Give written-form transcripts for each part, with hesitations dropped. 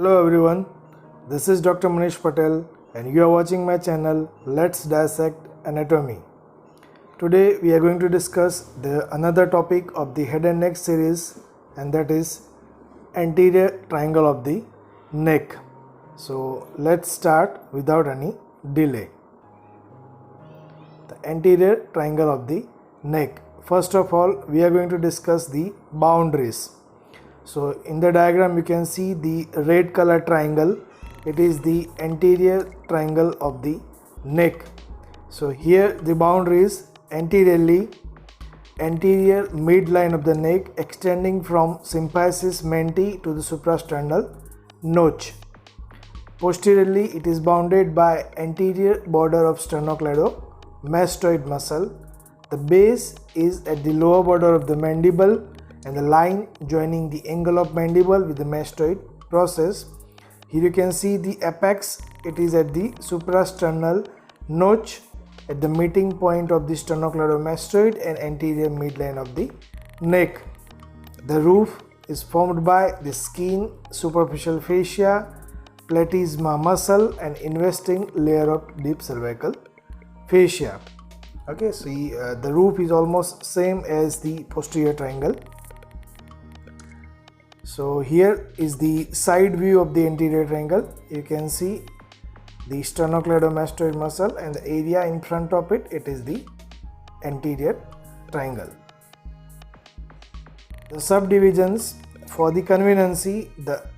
Hello everyone, this is Dr. Manish Patel and you are watching my channel Let's Dissect Anatomy. Today we are going to discuss another topic of the head and neck series, and that is anterior triangle of the neck. So let's start without any delay. The anterior triangle of the neck. First of all, we are going to discuss the boundaries. So in the diagram you can see the red color triangle. It is the anterior triangle of the neck. So here the boundary is anterior midline of the neck extending from symphysis menti to the suprasternal notch. Posteriorly it is bounded by anterior border of sternocleidomastoid muscle. The base is at the lower border of the mandible and the line joining the angle of mandible with the mastoid process. Here you can see the apex. It is at the suprasternal notch at the meeting point of the sternocleidomastoid and anterior midline of the neck. The roof is formed by the skin, superficial fascia, platysma muscle and investing layer of deep cervical fascia. Okay, see the roof is almost same as the posterior triangle. So here is the side view of the anterior triangle. You can see the sternocleidomastoid muscle and the area in front of it. It is the anterior triangle. The subdivisions, for the conveniency,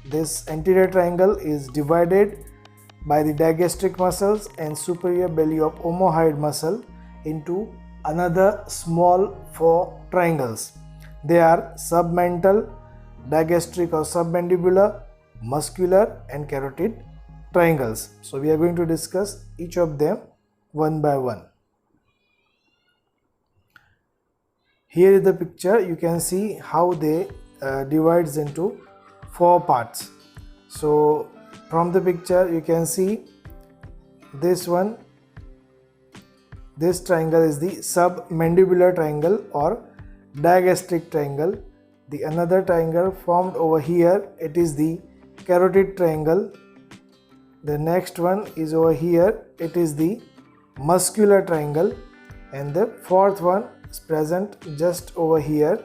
this anterior triangle is divided by the digastric muscles and superior belly of omohyoid muscle into another small 4 triangles. They are submental, digastric or submandibular, muscular and carotid triangles. So we are going to discuss each of them one by one. Here is the picture. You can see how they divides into 4 parts. So from the picture you can see this one. This triangle is the submandibular triangle or digastric triangle. The another triangle formed over here, it is the carotid triangle. The next one is over here, it is the muscular triangle, and the fourth one is present just over here.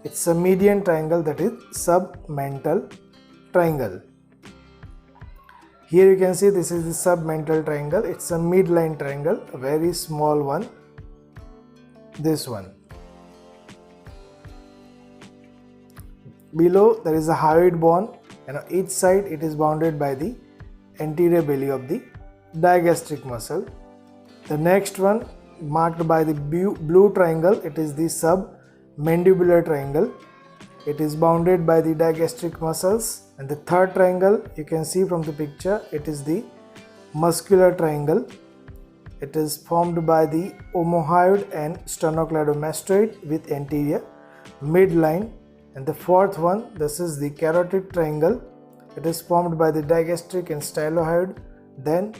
It's a median triangle, that is submental triangle. Here you can see this is the submental triangle. It's a midline triangle, a very small one. This one. Below there is a hyoid bone, and on each side it is bounded by the anterior belly of the digastric muscle. The next one marked by the blue triangle, it is the submandibular triangle. It is bounded by the digastric muscles. And the third triangle you can see from the picture, it is the muscular triangle. It is formed by the omohyoid and sternocleidomastoid with anterior midline. And the fourth one, this is the carotid triangle. It is formed by the digastric and stylohyoid, then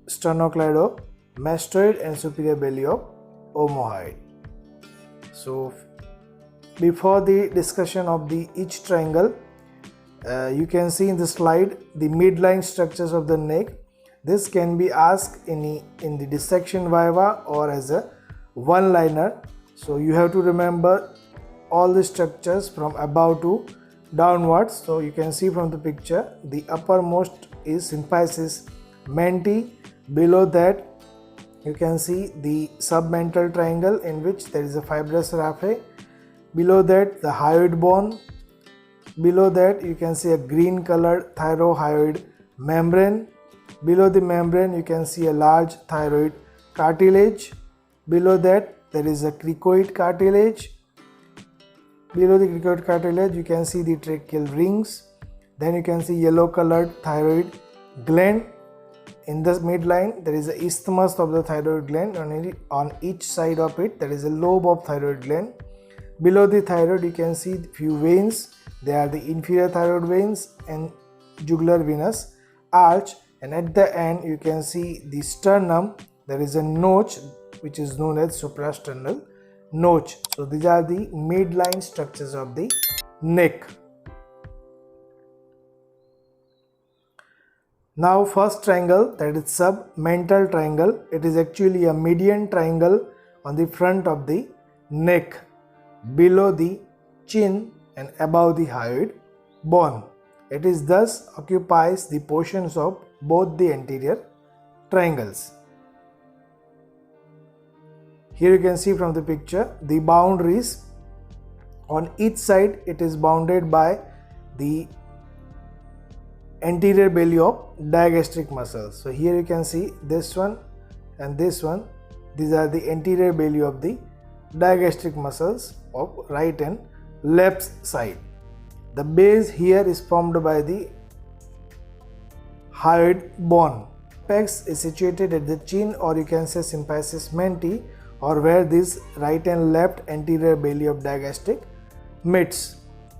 sternocleidomastoid and superior belly of omohyoid. So before the discussion of each triangle, you can see in the slide the midline structures of the neck. This can be asked in the dissection viva or as a one-liner. So you have to remember all the structures from above to downwards. So you can see from the picture, the uppermost is symphysis menti. Below that you can see the submental triangle in which there is a fibrous raphe. Below that the hyoid bone. Below that you can see a green colored thyrohyoid membrane. Below the membrane you can see a large thyroid cartilage. Below that there is a cricoid cartilage. Below the cricoid cartilage you can see the tracheal rings. Then you can see yellow colored thyroid gland. In the midline there is a isthmus of the thyroid gland. On each side of it there is a lobe of thyroid gland. Below the thyroid you can see few veins. They are the inferior thyroid veins and jugular venous arch, and at the end you can see the sternum. There is a notch which is known as suprasternal notch. So these are the midline structures of the neck. Now first triangle, that is submental triangle. It is actually a median triangle on the front of the neck, below the chin and above the hyoid bone. It is thus occupies the portions of both the anterior triangles. Here you can see from the picture the boundaries. On each side it is bounded by the anterior belly of digastric muscles. So here you can see this one and this one. These are the anterior belly of the digastric muscles of right and left side. The base here is formed by the hyoid bone. Apex is situated at the chin, or you can say symphysis menti, or where this right and left anterior belly of digastric meets.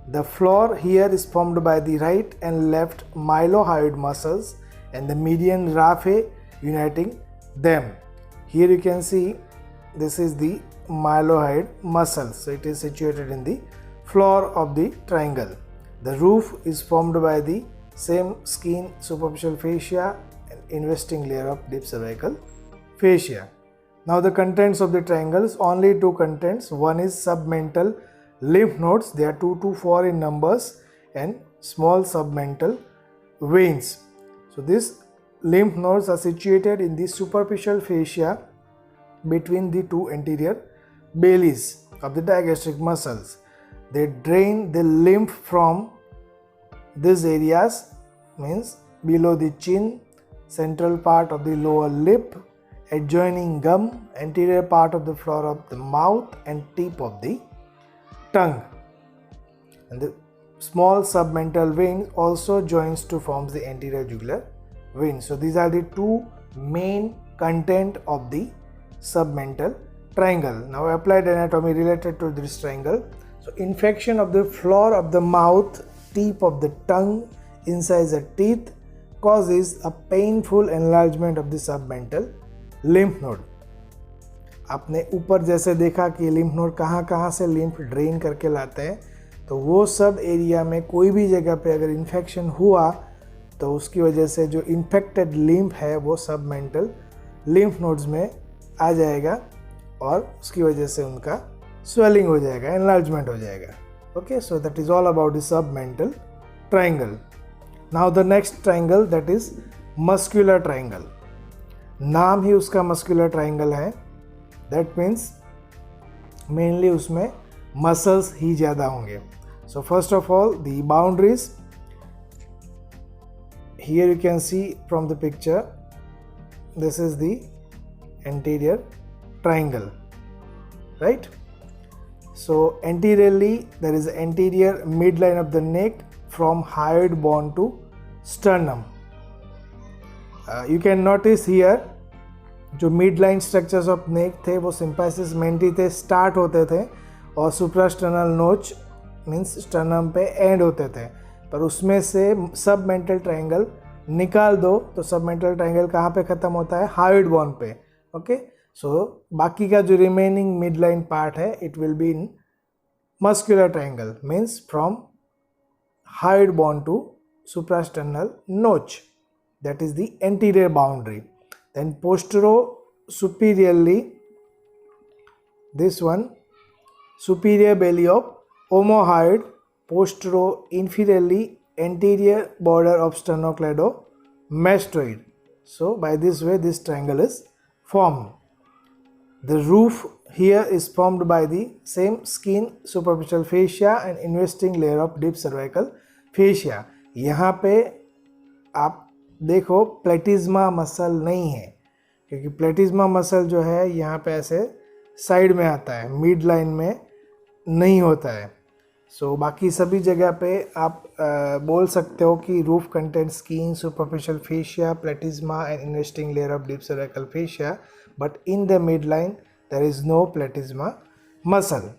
The floor here is formed by the right and left mylohyoid muscles and the median raphe uniting them. Here you can see this is the mylohyoid muscle. So it is situated in the floor of the triangle. The roof is formed by the same skin, superficial fascia and investing layer of deep cervical fascia. Now the contents of the triangles, only two contents. One is submental lymph nodes, they are 2 to 4 in numbers, and small submental veins. So these lymph nodes are situated in the superficial fascia between the two anterior bellies of the digastric muscles. They drain the lymph from these areas, means below the chin, central part of the lower lip, adjoining gum, anterior part of the floor of the mouth and tip of the tongue. And the small submental vein also joins to form the anterior jugular vein. So these are the two main content of the submental triangle. Now applied anatomy related to this triangle. So infection of the floor of the mouth, tip of the tongue, incisor teeth causes a painful enlargement of the submental lymph node. आपने ऊपर जैसे देखा कि lymph node कहाँ कहाँ से lymph drain करके लाते हैं, तो वो सब एरिया में कोई भी जगह पे अगर इन्फेक्शन हुआ तो उसकी वजह से जो इन्फेक्टेड लिम्फ है वो सबमेंटल लिम्फ नोड्स में आ जाएगा और उसकी वजह से उनका स्वेलिंग हो जाएगा, एनलार्जमेंट हो जाएगा. Okay, so that is all about the submental triangle. Now the next triangle, that is muscular triangle. नाम ही उसका मस्कुलर ट्राइंगल है. दैट मीन्स मेनली उसमें मसल्स ही ज़्यादा होंगे. So first of all the boundaries, here you can see from the picture, this is the anterior triangle, right? So anteriorly there is anterior midline of the neck from hyoid bone to sternum. You can notice here जो midline structures of neck थे वो symphysis menti थे, start होते थे, और suprasternal notch means sternum पे end होते थे. पर उसमें से सबमेंटल ट्रायंगल निकाल दो तो सबमेंटल ट्रायंगल कहाँ पे ख़त्म होता है? हायोइड बोन पे. ओके, सो बाकी का जो रिमेनिंग मिड लाइन पार्ट है it will be in muscular triangle, means from hyoid bone to suprasternal notch. That is the anterior boundary. Then postero superiorly, this one superior belly of omohyoid, postero-inferiorly anterior border of sternocleidomastoid. So by this way this triangle is formed. The roof here is formed by the same skin, superficial fascia and investing layer of deep cervical fascia. यहाँ पे आप देखो प्लेटिज्मा muscle नहीं है, क्योंकि प्लेटिज्मा muscle जो है यहाँ पे ऐसे साइड में आता है, मिड लाइन में नहीं होता है. सो बाकी सभी जगह पे आप बोल सकते हो कि roof content skin, superficial fascia, platysma and investing layer of deep cervical fascia, but in the mid line there is no platysma muscle.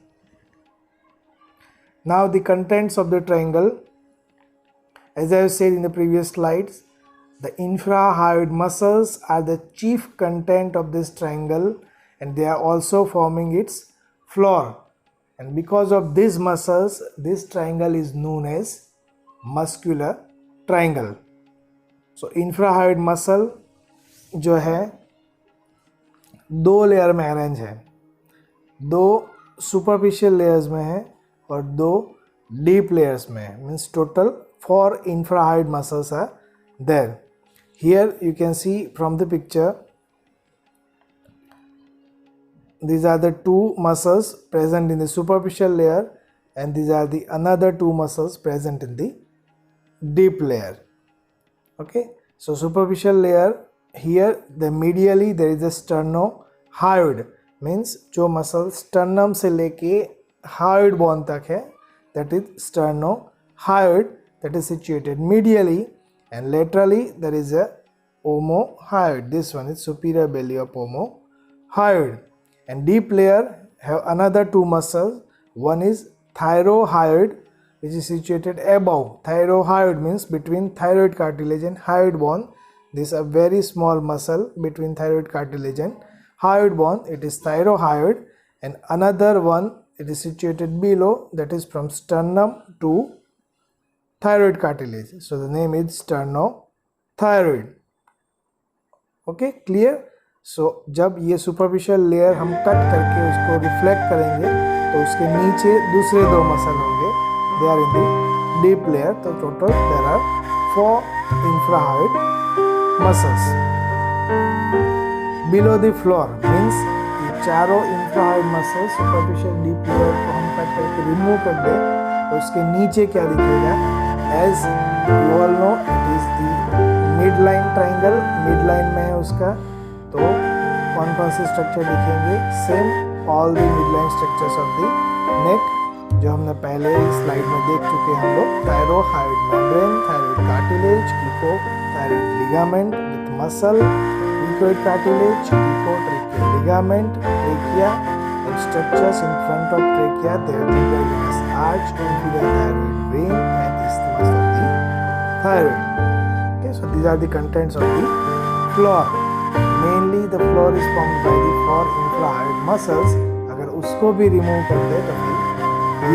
Now the contents of the triangle, as I have said in the previous slides, the infrahyoid muscles are the chief content of this triangle and they are also forming its floor. And because of these muscles, this triangle is known as muscular triangle. So इंफ्राहायोइड muscle जो है 2 layer में arrange है, 2 superficial layers में है और 2 deep layers में है. Means total 4 infrahayoid muscles are there. Here you can see from the picture, these are the 2 muscles present in the superficial layer and these are the another 2 muscles present in the deep layer. Okay, so superficial layer, here the medially there is a sternohyoid, means जो muscle sternum से लेके hyoid bone तक है, that is sternohyoid, that is situated medially, and laterally there is a omohyoid. This one is superior belly of omohyoid. And deep layer have another 2 muscles. One is thyrohyoid, which is situated above. Thyrohyoid means between thyroid cartilage and hyoid bone. This is a very small muscle between thyroid cartilage and hyoid bone. It is thyrohyoid. And another one, it is situated below, that is from sternum to thyroid cartilage. So the name is sternothyroid. Okay, clear? So जब ये superficial layer हम cut करके उसको reflect करेंगे तो उसके नीचे दूसरे 2 मसल होंगे, they are in the deep layer. तो total there are 4 infrahayoid muscles. Below the floor means ये चारों infrahayoid muscles superficial deep layer को हम कट करके रिमूव कर दें तो उसके नीचे क्या दिखेगा? As you all know, it is the midline triangle. midline में है उसका, तो कौन कौन से स्ट्रक्चर दिखेंगे? Same all the midline structures of the neck, जो हमने पहले स्लाइड में देख चुके हैं हम लोग. Thyrohyoid membrane, thyroid cartilage, thyroid ligament with muscle, cricoid cartilage, cricotracheal ligament, trachea and structures in front of trachea, there are the venous arch, inferior thyroid vein and isthmus of the thyroid. Okay, so these are the contents of the floor. Mainly the floor is formed by the 4 infrahayoid muscles. अगर उसको भी remove कर दे तो फिर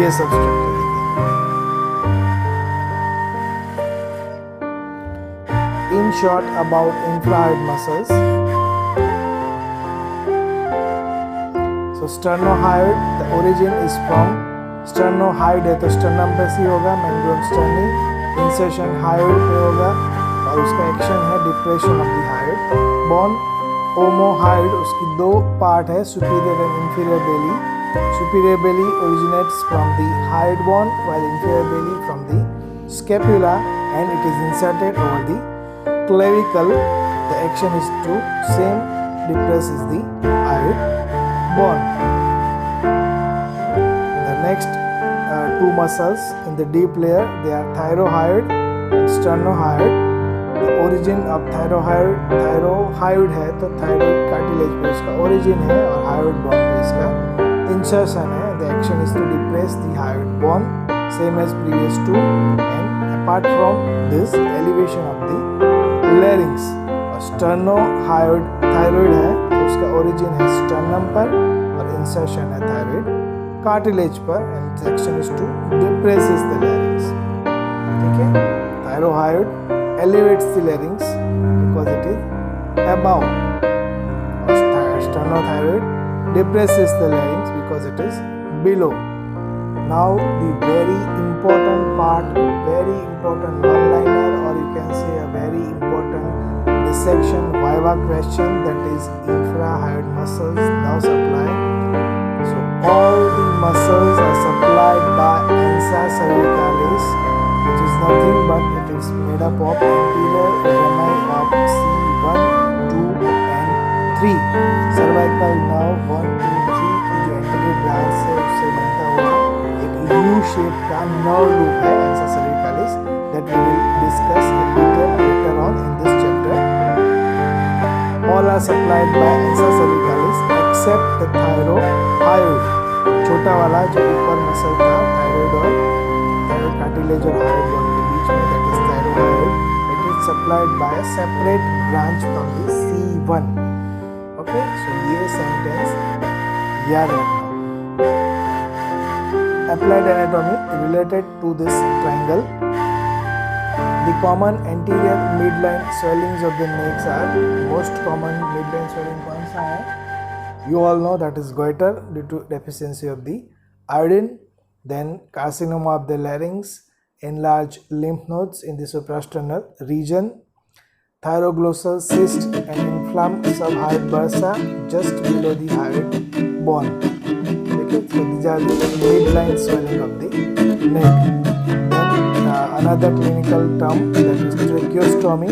ये सब structure दिखेंगे. In short about infrahayoid muscles. So sternohyoid, the origin is from sternohyoid है तो sternum पे सी होगा, membrane sterni, insertion hyoid पे होगा और उसका एक्शन है depression of the hyoid bone. omohyoid उसकी 2 पार्ट है, superior and inferior belly. Superior belly originates from the hyoid bone while inferior belly from the scapula and it is inserted over the clavicle. The action is to same depresses the hyoid bone. The next 2 muscles in the deep layer, they are thyrohyoid and sternohyoid. The origin of thyrohyoid है तो thyroid cartilage पे इसका origin है और hyoid bone पे इसका insertion है. The action is to depress the hyoid bone, same as previous 2. And apart from this, elevation of the larynx. Sternohyoid thyroid है तो उसका origin है sternum पर और insertion है thyroid cartilage पर and the action is to depresses the larynx. ठीक है, thyrohyoid elevates the larynx because it is above. Sternothyroid depresses the larynx because it is below. Now the very important part, very important one-liner, or you can say a very important dissection viva question, that is infrahyoid muscles now supply. So all the muscles are supplied by ansa cervicalis, which is nothing but it is made up of anterior rami of C1, 2 and 3. Cervical nerve 1, 2, 3 की जो anterior branch है उससे बनता हुआ एक U-shape का nerve loop है ansa cervicalis, that we will discuss in detail later on in this chapter. All are supplied by ansa cervicalis except the thyrohyoid. छोटा वाला जो ऊपर मसल था थायराइड और थायराइड कार्टिलेज और hyoid bone के बीच में, that is thyrohyoid. It is supplied by a separate branch from the C1. Okay, so ये sentence याद रखना. Applied anatomy related to this triangle. The common anterior midline swellings of the necks are most common midline swelling कौन सा है? You all know that is goiter due to deficiency of the iodine. Then carcinoma of the larynx, enlarged lymph nodes in the suprasternal region, thyroglossal cyst and inflamed subhyoid bursa just below the hyoid bone. Okay, so these are the midline swelling of the neck. Then another clinical term, that is tracheostomy.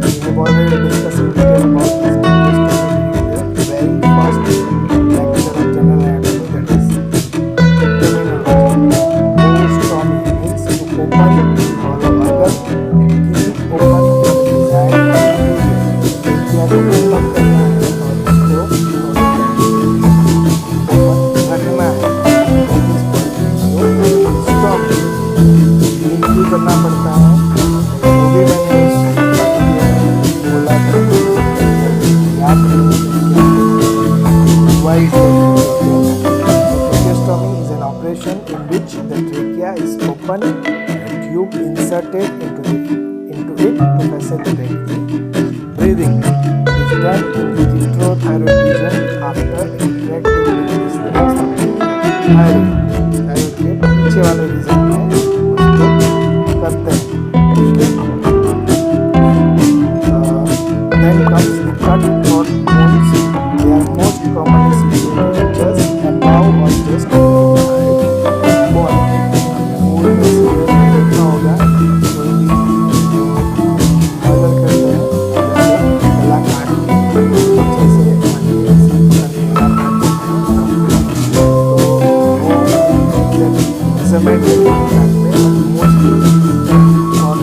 We have already discussed in detail about this tracheostomy in the very first lecture of general anatomy, that is terminology. Ostomy means to open hollow organ and keep open the desired material. क्या को open करना है और इसको open रखना है, ostomy नीचे करना पड़ता है, वो भी मैंने बोला था, याद रखिए। Why is tracheostomy is an operation in which the trachea is open and a tube inserted into it to facilitate the breathing. It is done in the retrothyroid region after interacting with the rest of the thyroid. Thyroid के पीछे वाले reason में उसको करते हैं. Then comes the cut or wounds. They are most commonly situated just above or just below the thyroid bone. wound में से देखना होगा कोई भी मर्डर करते हैं, जैसे गला काट के नीचे से गला काट देते हैं, तो वो एक्समेंटेड करते हैं, मोस्टली और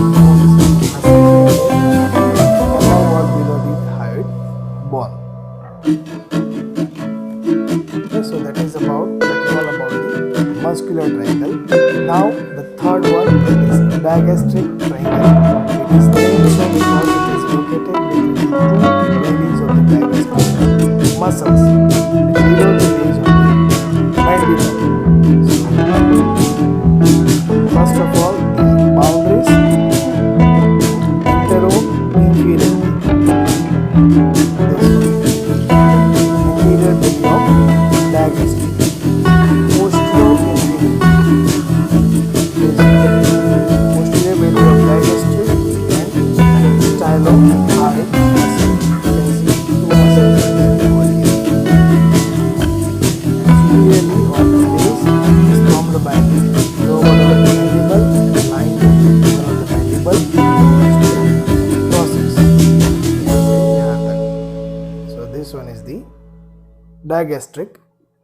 above or below the thyroid bone. Okay, so that is all about the muscular triangle. Now the third one is digastric triangle. It is named so because it is located between the two bellies of the digastric muscles below the base of the mandible. First of all, the boundaries anterior belly of digastric, posterior belly of digastric and stylohyoid muscle. You can see two muscles are there over here. Superiorly on the base is formed by the lower of the mandible and line of the mandible process. So this one is the digastric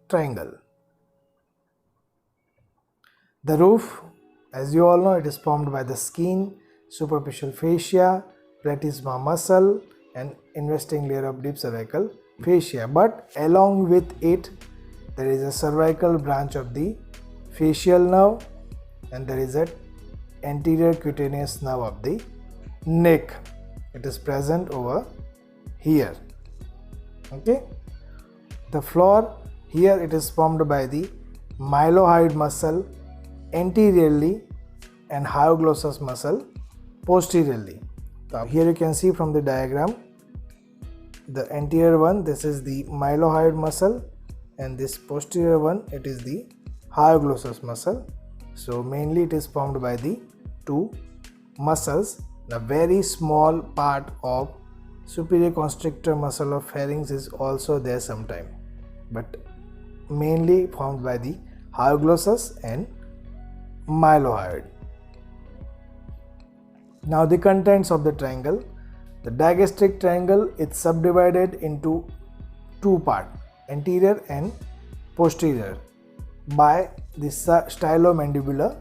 triangle. The roof, as you all know, it is formed by the skin, superficial fascia, platysma muscle and investing layer of deep cervical fascia. But along with it, there is a cervical branch of the facial nerve and there is an anterior cutaneous nerve of the neck. It is present over here. Okay. The floor here, it is formed by the mylohyoid muscle anteriorly and hyoglossus muscle posteriorly. Now here you can see from the diagram the anterior one, this is the mylohyoid muscle, and this posterior one, it is the hyoglossus muscle. So mainly it is formed by the two muscles. The very small part of superior constrictor muscle of pharynx is also there sometime, but mainly formed by the hyoglossus and mylohyoid. Now the contents of the triangle. The digastric triangle is subdivided into two parts, anterior and posterior, by the stylomandibular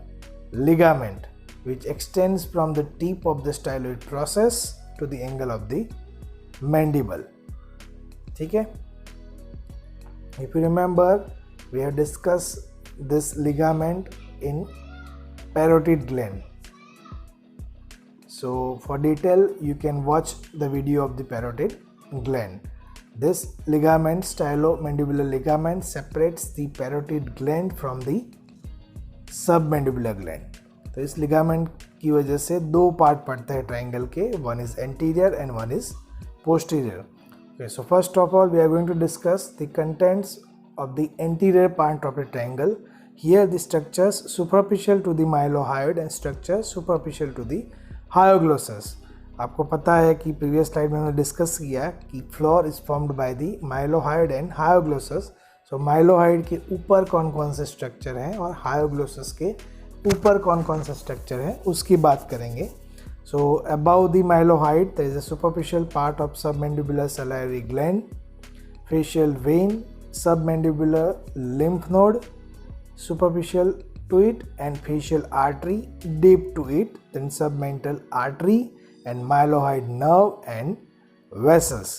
ligament, which extends from the tip of the styloid process to the angle of the mandible. Okay? If you remember, we have discussed this ligament in parotid gland. So for detail, you can watch the video of the parotid gland. This ligament, stylomandibular ligament, separates the parotid gland from the submandibular gland. तो इस ligament की वजह से दो part पड़ते हैं triangle के, one is anterior and one is posterior. Okay, so first of all we are going to discuss the contents of the anterior part of the triangle. Here the structures superficial to the mylohyoid and structure superficial to the hyoglossus. आपको पता है कि previous slide में हमने discuss किया कि floor is formed by the mylohyoid and hyoglossus. So mylohyoid के ऊपर कौन कौन से स्ट्रक्चर हैं और hyoglossus के ऊपर कौन कौन से स्ट्रक्चर हैं उसकी बात करेंगे. So above the mylohyoid there is a superficial part of submandibular salivary gland, facial vein, submandibular lymph node, superficial to it and facial artery, deep to it, then submental artery and mylohyoid nerve and vessels.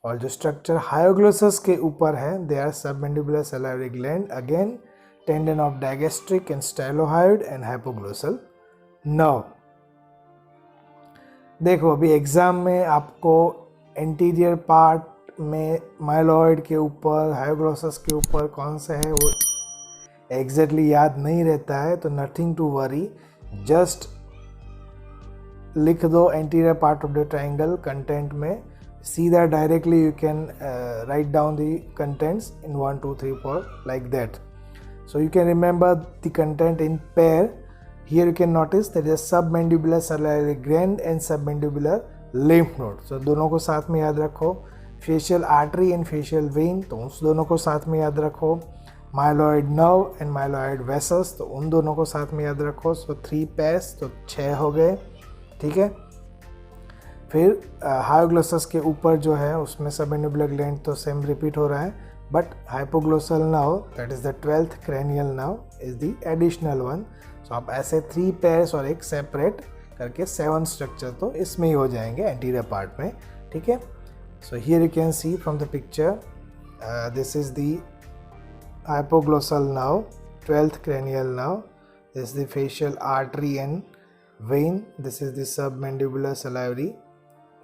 और जो structure hyoglossus के ऊपर है they are submandibular salivary gland, again tendon of digastric and stylohyoid and hypoglossal nerve. देखो अभी exam में आपको anterior part में माइलॉइड के ऊपर हायोग्लोसस के ऊपर कौन सा है वो एग्जैक्टली याद नहीं रहता है, तो नथिंग टू वरी, जस्ट लिख दो anterior part of the triangle content में, सीधा directly you can write down the contents in 1 2 3 4 like that. So you can remember the content in pair. Here you can notice there is a submandibular salivary gland and submandibular lymph node. So दोनों को साथ में याद रखो. Facial artery and facial vein, तो उस दोनों को साथ में याद रखो. Mylohyoid nerve and mylohyoid vessels, तो उन दोनों को साथ में याद रखो. So 3 pairs, तो 6 हो गए. ठीक है. फिर hyoglossus के ऊपर जो है उसमें submandibular gland तो सेम रिपीट हो रहा है, but hypoglossal nerve, that is the 12th cranial nerve, is the additional one. तो आप ऐसे 3 पेयर्स और एक सेपरेट करके 7 स्ट्रक्चर तो इसमें ही हो जाएंगे एंटीरियर पार्ट में. ठीक है. So here you can see from the picture, this is the hypoglossal nerve, 12th cranial nerve, this is the facial artery and vein, this is the submandibular salivary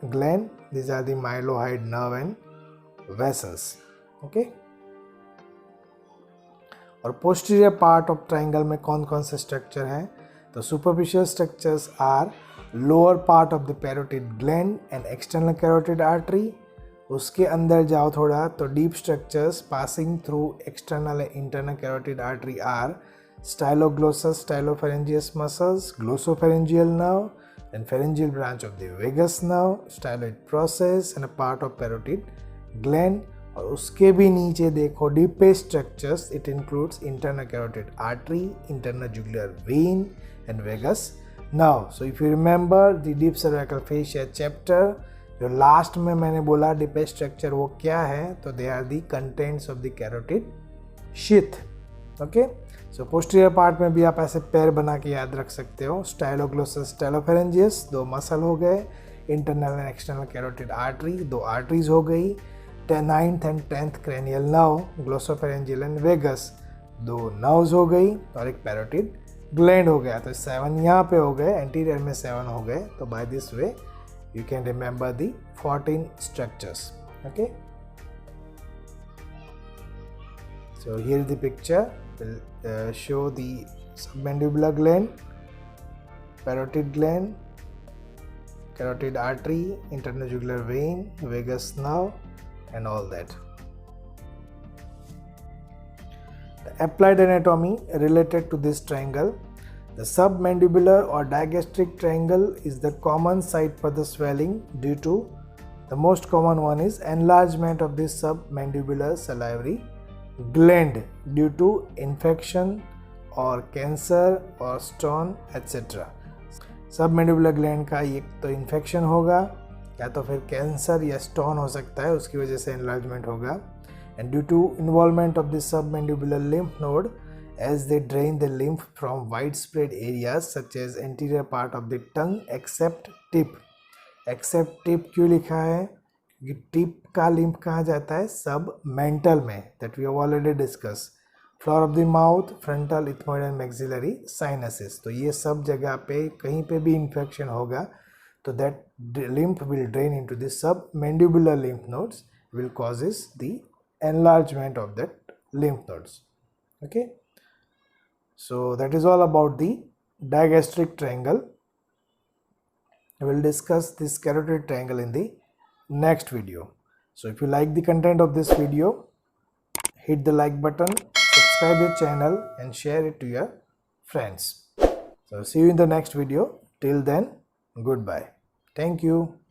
gland, these are the mylohyoid nerve and vessels. Okay. और posterior part of triangle में कौन कौन से structure हैं, तो superficial structures are lower part of the parotid gland and external carotid artery. उसके अंदर जाओ थोड़ा तो deep structures passing through external and internal carotid artery are styloglossus, stylopharyngeus muscles, glossopharyngeal nerve and pharyngeal branch of the vagus nerve, styloid process and a part of parotid gland. और उसके भी नीचे देखो deepest structures, it includes internal carotid artery, internal jugular vein and vagus nerve. So if you remember the deep cervical fascia chapter, जो last में मैंने बोला deepest structure वो क्या है, तो they are the contents of the carotid sheath. Okay. So posterior part में भी आप ऐसे पैर बना के याद रख सकते हो. स्टाइलोग्लोसस, स्टाइलोफेरेंजियस, 2 मसल हो गए. Internal and external carotid artery, 2 arteries हो गई. 9th and 10th cranial nerve, glossopharyngeal and vagus, 2 nerves हो गई और एक पैरोटिड ग्लैंड हो गया. तो 7 यहाँ पे हो गए, एंटीरियर में 7 हो गए. तो by this way you can remember the 14 structures. Okay. So here the picture will show the submandibular gland, parotid gland, carotid artery, internal jugular vein, vagus nerve and all that. The applied anatomy related to this triangle, the submandibular or digastric triangle is the common site for the swelling due to the most common one is enlargement of the submandibular salivary gland due to infection or cancer or stone etc. Submandibular gland का एक तो infection होगा या तो फिर cancer या stone हो सकता है, उसकी वजह से एनलार्जमेंट होगा. And due to involvement of the submandibular lymph node as they drain the lymph from widespread areas such as anterior part of the tongue except tip. except tip क्यों लिखा है, क्योंकि टिप का लिम्फ कहाँ जाता है, submental में, that we have already discuss. Floor of the mouth, frontal, ethmoid and maxillary sinuses, तो ये सब जगह पे कहीं पे भी इन्फेक्शन होगा तो that lymph will drain into the submandibular lymph nodes, will causes the enlargement of that lymph nodes. Okay, so that is all about the digastric triangle. I will discuss this carotid triangle in the next video. So if you like the content of this video, hit the like button, subscribe the channel and share it to your friends. So see you in the next video. Till then, goodbye. Thank you.